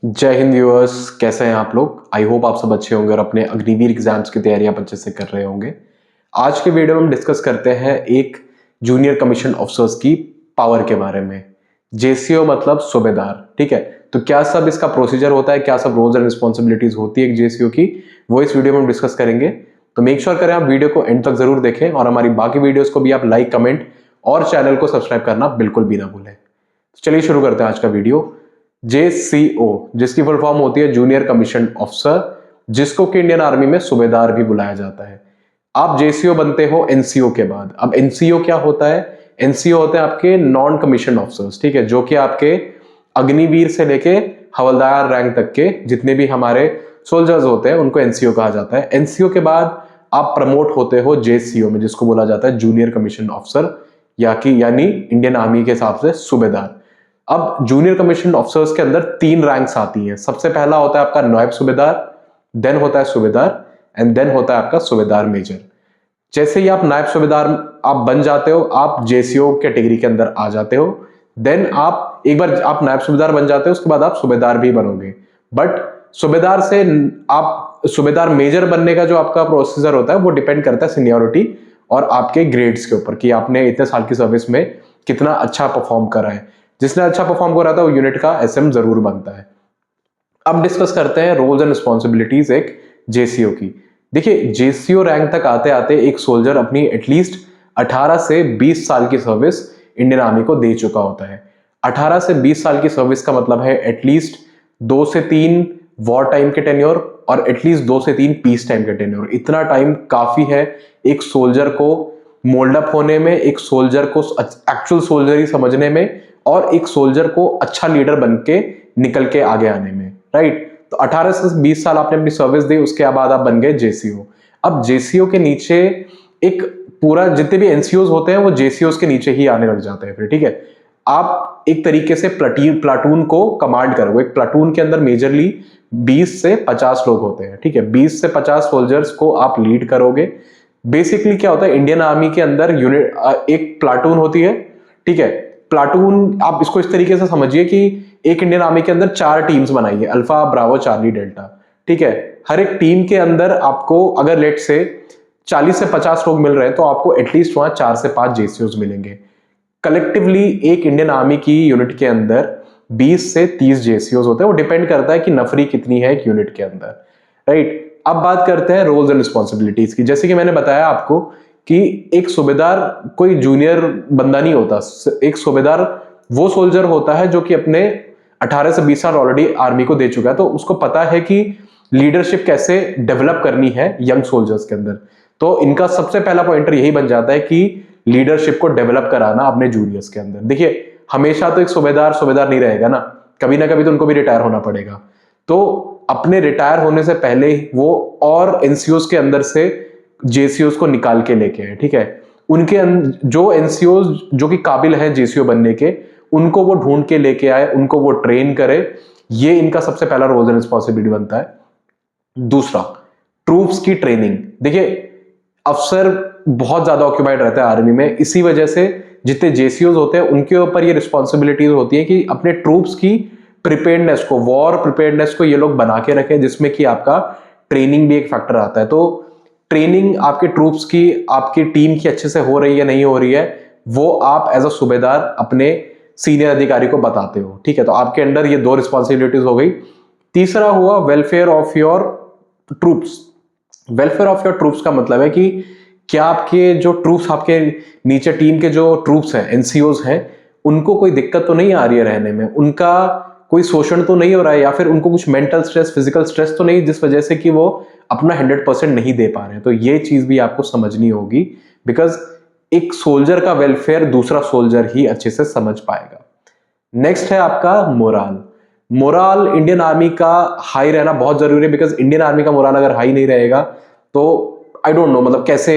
जय हिंद व्यूअर्स, कैसे हैं आप लोग। आई होप आप सब अच्छे होंगे और अपने अग्निवीर एग्जाम्स की तैयारियां अच्छे से कर रहे होंगे। आज के वीडियो में हम डिस्कस करते हैं एक जूनियर कमीशन ऑफिसर्स की पावर के बारे में। जेसीओ मतलब सूबेदार, ठीक है। तो क्या सब इसका प्रोसीजर होता है, क्या सब रोल्स एंड रिस्पॉन्सिबिलिटीज होती है एक जेसीओ की, वो इस वीडियो में हम डिस्कस करेंगे। तो मेक श्योर करें आप वीडियो को एंड तक जरूर देखें और हमारी बाकी वीडियोस को भी आप लाइक, कमेंट और चैनल को सब्सक्राइब करना बिल्कुल भी ना भूलें। चलिए शुरू करते हैं आज का वीडियो। जेसीओ जिसकी फुल फॉर्म होती है जूनियर कमीशन ऑफिसर, जिसको कि इंडियन आर्मी में सूबेदार भी बुलाया जाता है। आप जेसीओ बनते हो एनसीओ के बाद। अब एनसीओ क्या होता है? एनसीओ होते हैं आपके नॉन कमीशन ऑफिसर्स, ठीक है, जो कि आपके अग्निवीर से लेके हवलदार रैंक तक के जितने भी हमारे सोल्जर्स होते हैं उनको एनसीओ कहा जाता है। एनसीओ के बाद आप प्रमोट होते हो जेसीओ में, जिसको बोला जाता है जूनियर कमीशन ऑफिसर, यानी इंडियन आर्मी के हिसाब से सूबेदार। अब जूनियर कमीशन ऑफिसर्स के अंदर 3 रैंक्स आती हैं। सबसे पहला होता है आपका नायब सूबेदार, देन होता है सूबेदार एंड देन होता है आपका सूबेदार मेजर। जैसे ही आप नायब सूबेदार आप बन जाते हो, आप जेसीओ कैटेगरी के अंदर आ जाते हो। देन आप एक बार आप नायब सूबेदार बन जाते हो, उसके बाद आप सूबेदार भी बनोगे। बट सूबेदार से आप सूबेदार मेजर बनने का जो आपका प्रोसीजर होता है वो डिपेंड करता है सीनियरिटी और आपके ग्रेड्स के ऊपर कि आपने इतने साल की सर्विस में कितना अच्छा परफॉर्म करा है। जिसने अच्छा परफॉर्म कर रहा था वो यूनिट का एसएम जरूर बनता है। अब डिस्कस करते हैं रोल्स एंड रिस्पॉन्सिबिलिटीज एक जेसीओ की। देखिए, जेसीओ रैंक तक आते आते एक सोल्जर अपनी एटलीस्ट 18 से 20 साल की सर्विस इंडियन आर्मी को दे चुका होता है। 18 से 20 साल की सर्विस का मतलब है एटलीस्ट 2 से 3 वॉर टाइम के टेन्योर और एटलीस्ट 2 से 3 पीस टाइम के टेन्योर। इतना टाइम काफी है एक सोल्जर को मोल्ड अप होने में, एक सोल्जर को एक्चुअल सोल्जरी समझने में और एक सोल्जर को अच्छा लीडर बन के निकल के आगे आने में, राइट। तो 18 से 20 साल आपने अपनी सर्विस दी, उसके बाद आप बन गए जेसीओ। अब जेसीओ के नीचे एक पूरा जितने भी एनसीओज होते हैं वो जेसीओज के नीचे ही आने लग जाते हैं फिर, ठीक है। आप एक तरीके से प्लाटून को कमांड करोगे। एक प्लाटून के अंदर मेजरली 20 से 50 लोग होते हैं, ठीक है। 20 से 50 सोल्जर्स को आप लीड करोगे। बेसिकली क्या होता है, इंडियन आर्मी के अंदर यूनिट एक प्लाटून होती है, ठीक है। प्लाटून आप इसको इस तरीके से समझिए कि एक इंडियन आर्मी के अंदर 4 टीम्स बनाई है, अल्फा, ब्रावो, चार्ली, डेल्टा, ठीक है। हर एक टीम के अंदर आपको अगर लेट से 40 से 50 लोग मिल रहे हैं तो आपको एटलीस्ट वहां 4 से 5 जेसीओज मिलेंगे। कलेक्टिवली एक इंडियन आर्मी की यूनिट के अंदर 20 से 30 जेसीओज होते हैं। वो डिपेंड करता है कि नफरी कितनी है एक यूनिट के अंदर, राइट। अब बात करते हैं रोल्स एंड रिस्पॉन्सिबिलिटीज की। जैसे कि मैंने बताया आपको कि एक सूबेदार कोई जूनियर बंदा नहीं होता। एक सूबेदार वो सोल्जर होता है जो कि अपने 18 से 20 साल ऑलरेडी आर्मी को दे चुका है, तो उसको पता है कि लीडरशिप कैसे डेवलप करनी है यंग सोल्जर्स के अंदर। तो इनका सबसे पहला पॉइंटर यही बन जाता है कि लीडरशिप को डेवलप कराना अपने जूनियर्स के अंदर। देखिए, हमेशा तो एक सूबेदार नहीं रहेगा ना कभी तो उनको भी रिटायर होना पड़ेगा। तो अपने रिटायर होने से पहले वो और एनसीओज के अंदर से जेसीओज को निकाल के लेके आए, ठीक है। उनके जो एनसीओज जो कि काबिल हैं जेसीओ बनने के, उनको वो ढूंढ के लेके आए, उनको वो ट्रेन करे। ये इनका सबसे पहला रोल एंड रिस्पॉन्सिबिलिटी बनता है। दूसरा, ट्रूप्स की ट्रेनिंग। देखिए, अफसर बहुत ज्यादा ऑक्यूपाइड रहता है आर्मी में, इसी वजह से जितने जेसीओज होते हैं उनके ऊपर ये रिस्पॉन्सिबिलिटीज होती है कि अपने ट्रूप्स की प्रिपेयर्डनेस को, वॉर प्रिपेयर्डनेस को ये लोग बना के रखें, जिसमें कि आपका ट्रेनिंग भी एक फैक्टर आता है। तो ट्रेनिंग आपके ट्रूप्स की, आपकी टीम की अच्छे से हो रही है नहीं हो रही है, वो आप एज अ सूबेदार अपने सीनियर अधिकारी को बताते हो, ठीक है। तो आपके अंडर ये 2 रिस्पॉन्सिबिलिटीज हो गई। तीसरा हुआ welfare of your troops. Welfare of your troops का मतलब है कि क्या आपके जो ट्रूप्स, आपके नीचे टीम के जो ट्रूप्स हैं, एनसीओज हैं, उनको कोई दिक्कत तो नहीं आ रही है रहने में, उनका कोई शोषण तो नहीं हो रहा है, या फिर उनको कुछ मेंटल स्ट्रेस, फिजिकल स्ट्रेस तो नहीं जिस वजह से कि वो अपना 100% नहीं दे पा रहे हैं। तो ये चीज भी आपको समझनी होगी, बिकॉज एक सोल्जर का वेलफेयर दूसरा सोल्जर ही अच्छे से समझ पाएगा। नेक्स्ट है आपका मोराल। मोराल इंडियन आर्मी का हाई रहना बहुत जरूरी है, बिकॉज इंडियन आर्मी का मोराल अगर हाई नहीं रहेगा तो आई डोंट नो मतलब कैसे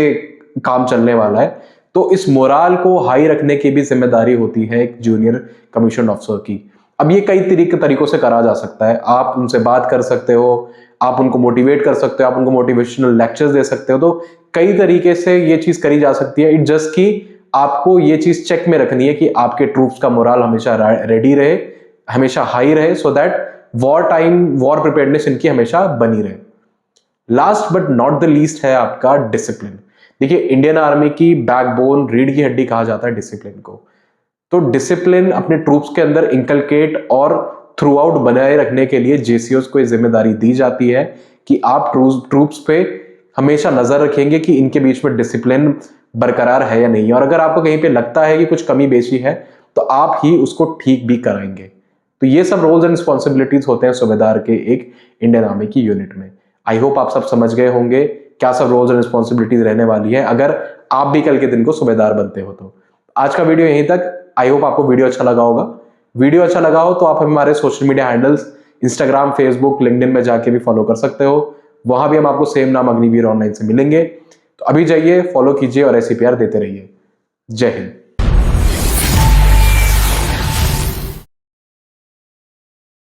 काम चलने वाला है। तो इस मोराल को हाई रखने की भी जिम्मेदारी होती है एक जूनियर कमीशन ऑफिसर की। अब ये कई तरीकों से करा जा सकता है। आप उनसे बात कर सकते हो, आप उनको मोटिवेट कर सकते हो, आप उनको मोटिवेशनल लेक्चर्स दे सकते हो। तो कई तरीके से ये चीज करी जा सकती है। इट जस्ट कि आपको ये चीज चेक में रखनी है कि आपके ट्रूप्स का मोराल हमेशा रेडी रहे, हमेशा हाई रहे, सो दैट वॉर प्रिपेयर्डनेस इनकी हमेशा बनी रहे। Last but not the least है आपका डिसिप्लिन। देखिए, इंडियन आर्मी की बैकबोन, रीढ़ की हड्डी कहा जाता है डिसिप्लिन को। तो डिसिप्लिन अपने ट्रूप्स के अंदर इंकलकेट और थ्रू आउट बनाए रखने के लिए जेसीओस को ये जिम्मेदारी दी जाती है कि आप ट्रूप्स पे हमेशा नजर रखेंगे कि इनके बीच में डिसिप्लिन बरकरार है या नहीं, और अगर आपको कहीं पे लगता है कि कुछ कमी बेची है तो आप ही उसको ठीक भी कराएंगे। तो ये सब रोल्स एंड रिस्पॉन्सिबिलिटीज होते हैं सूबेदार के एक इंडियन आर्मी की यूनिट में। आई होप आप सब समझ गए होंगे क्या सब रोल्स एंड रिस्पॉन्सिबिलिटीज रहने वाली है अगर आप भी कल के दिन को सूबेदार बनते हो। तो आज का वीडियो यहीं तक। आई होप आपको वीडियो अच्छा लगा होगा। वीडियो अच्छा लगा हो तो आप हमारे social media handles Instagram, Facebook, LinkedIn में जाके भी फॉलो कर सकते हो। वहां भी हम आपको सेम नाम अग्निवीर ऑनलाइन से मिलेंगे। तो अभी जाइए, फॉलो कीजिए और ऐसे प्यार देते रहिए। जय हिंद।